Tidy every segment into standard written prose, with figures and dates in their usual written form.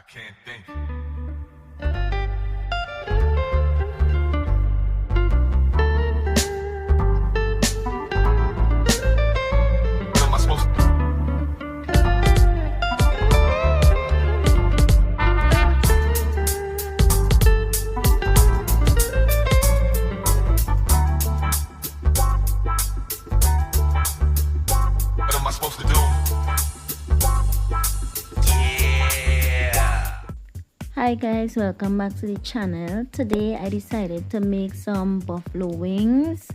I can't think. What am I supposed to do? What am I supposed to do? Hi guys, welcome back to the channel. Today I decided to make some buffalo wings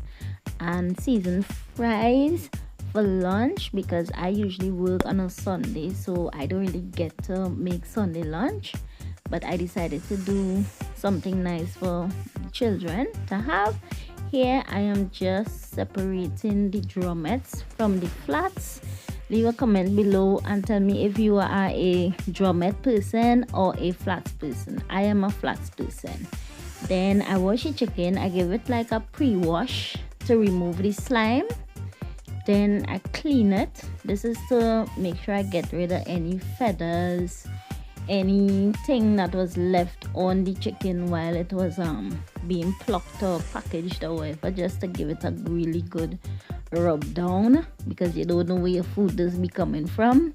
and seasoned fries for lunch because I usually work on a Sunday, so I don't really get to make Sunday lunch, but I decided to do something nice for the children to have. Here I am just separating the drumettes from the flats. Leave a comment below and tell me if you are a drumette person or a flats person. I am a flats person. Then I wash the chicken. I give it like a pre-wash to remove the slime. Then I clean it. This is to make sure I get rid of any feathers, anything that was left on the chicken while it was being plucked or packaged or whatever, just to give it a really good rub down because you don't know where your food is be coming from.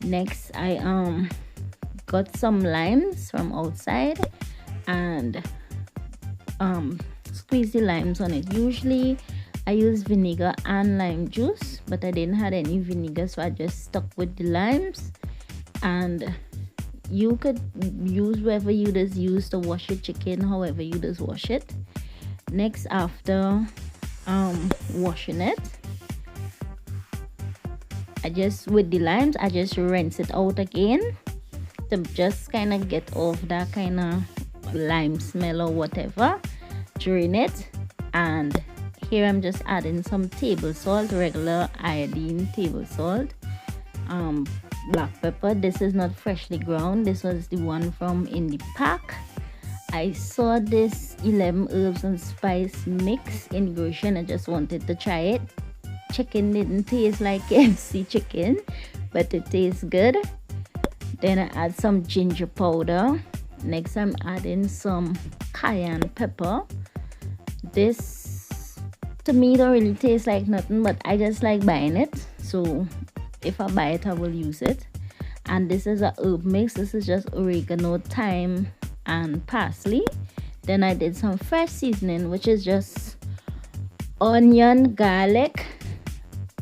Next I got some limes from outside and squeeze the limes on it. Usually I use vinegar and lime juice, but I didn't have any vinegar, so I just stuck with the limes. And you could use whatever you just use to wash your chicken, however you just wash it. Next, after washing it, with the limes I just rinse it out again to just kind of get off that kind of lime smell or whatever. Drain it, and here I'm just adding some table salt, regular iodine table salt, black pepper. This is not freshly ground, this was the one from in the pack. I saw this 11 herbs and spice mix in the grocery. I just wanted to try it. Chicken didn't taste like KFC chicken, but it tastes good. Then I add some ginger powder. Next I'm adding some cayenne pepper. This to me don't really taste like nothing, but I just like buying it, so if I buy it I will use it. And this is a herb mix. This is just oregano, thyme and parsley. Then I did some fresh seasoning, which is just onion, garlic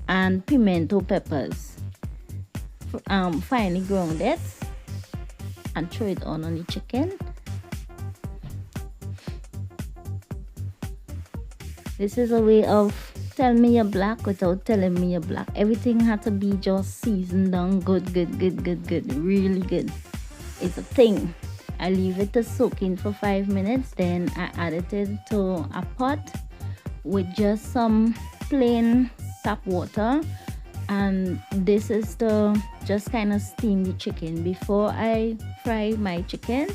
and pimento peppers, finely grounded, and throw it on the chicken. This is a way of tell me you're black without telling me you're black. Everything had to be just seasoned down good, really good. It's a thing. I leave it to soak in for 5 minutes. Then I added it to a pot with just some plain tap water, and this is to just kind of steam the chicken. Before I fry my chicken,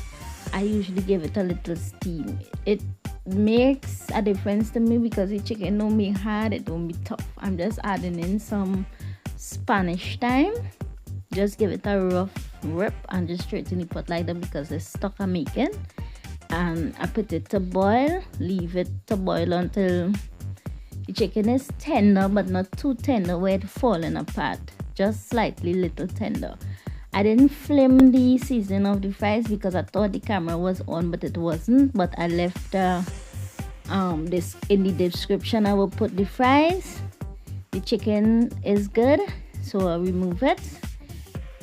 I usually give it a little steam. It makes a difference to me because the chicken don't be hard, it don't be tough. I'm just adding in some Spanish thyme. Just give it a rough rip and just straight in the pot like that because it's stuck I'm making. And I put it to boil. Leave it to boil until the chicken is tender, but not too tender where it's falling apart, just slightly little tender. I didn't film the seasoning of the fries because I thought the camera was on, but it wasn't. But I left this in the description. I will put the fries. The chicken is good, so I'll remove it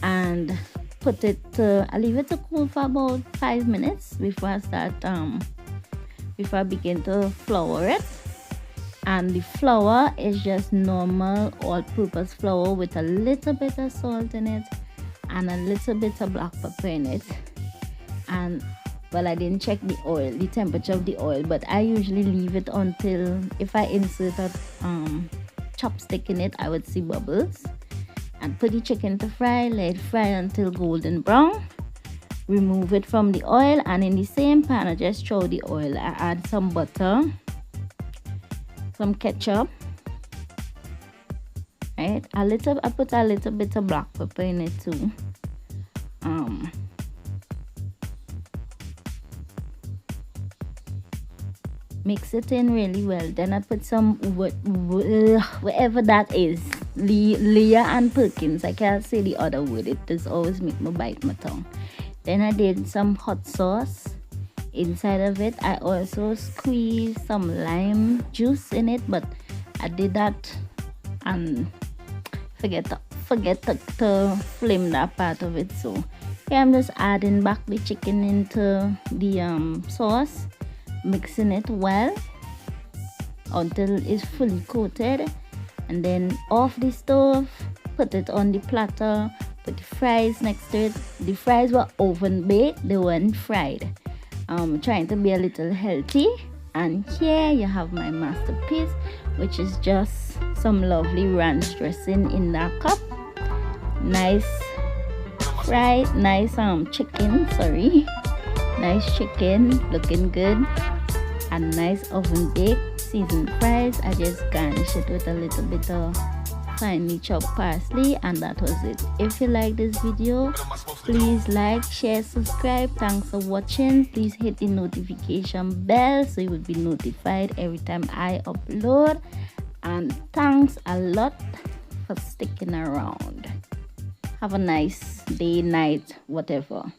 and put it I leave it to cool for about 5 minutes before I start before I begin to flour it. And the flour is just normal all-purpose flour with a little bit of salt in it and a little bit of black pepper in it. And well, I didn't check the temperature of the oil, but I usually leave it until, if I insert a chopstick in it, I would see bubbles. And put the chicken to fry, let it fry until golden brown. Remove it from the oil, and in the same pan I just throw the oil. I add some butter, some ketchup, right? I put a little bit of black pepper in it too. Mix it in really well. Then I put some whatever that is, Leah and Perkins. I can't say the other word. It does always make me bite my tongue. Then I did some hot sauce inside of it. I also squeezed some lime juice in it, but I did that and forget to flame that part of it. So here I'm just adding back the chicken into the sauce, mixing it well until it's fully coated, and then off the stove, put it on the platter, put the fries next to it. The fries were oven baked, they weren't fried. Trying to be a little healthy. And here you have my masterpiece, which is just some lovely ranch dressing in that cup. Nice fried, nice chicken, sorry. Nice chicken, looking good. And nice oven baked seasoned fries. I just garnish it with a little bit of finely chopped parsley, and that was it. If you like this video, please like, share, subscribe. Thanks for watching. Please hit the notification bell so you will be notified every time I upload. And thanks a lot for sticking around. Have a nice day, night, whatever.